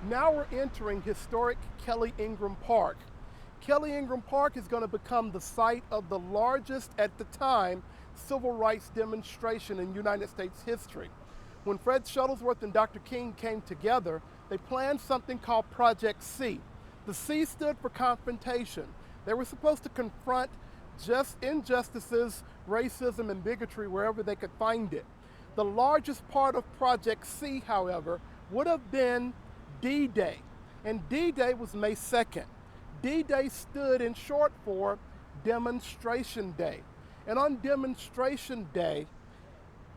Now we're entering historic Kelly Ingram Park. Kelly Ingram Park is going to become the site of the largest, at the time, civil rights demonstration in United States history. When Fred Shuttlesworth and Dr. King came together, they planned something called Project C. The C stood for confrontation. They were supposed to confront just injustices, racism, and bigotry wherever they could find it. The largest part of Project C, however, would have been D-Day, and D-Day was May 2nd. D-Day stood in short for Demonstration Day. And on Demonstration Day,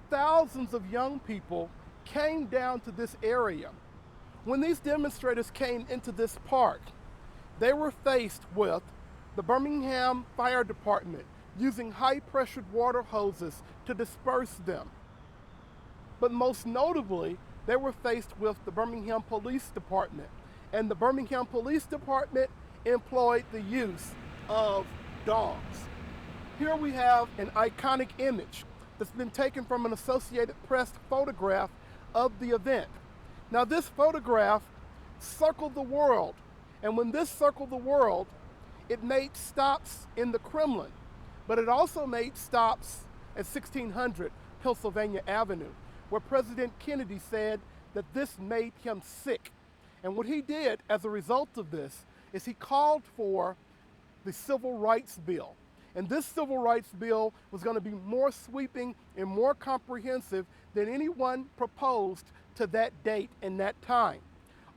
thousands of young people came down to this area. When these demonstrators came into this park, they were faced with the Birmingham Fire Department using high-pressured water hoses to disperse them. But most notably, they were faced with the Birmingham Police Department. And the Birmingham Police Department employed the use of dogs. Here we have an iconic image that's been taken from an Associated Press photograph of the event. Now this photograph circled the world. And when this circled the world, it made stops in the Kremlin, but it also made stops at 1600 Pennsylvania Avenue, where President Kennedy said that this made him sick. And what he did as a result of this is he called for the Civil Rights Bill. And this Civil Rights Bill was going to be more sweeping and more comprehensive than anyone proposed to that date and that time.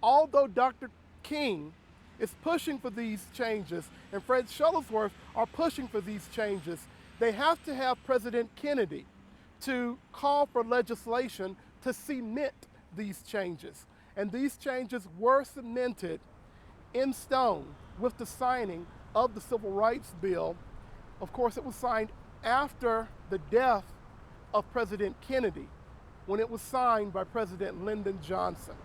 Although Dr. King is pushing for these changes and Fred Shuttlesworth are pushing for these changes, they have to have President Kennedy to call for legislation to cement these changes. And these changes were cemented in stone with the signing of the Civil Rights Bill. Of course, it was signed after the death of President Kennedy, when it was signed by President Lyndon Johnson.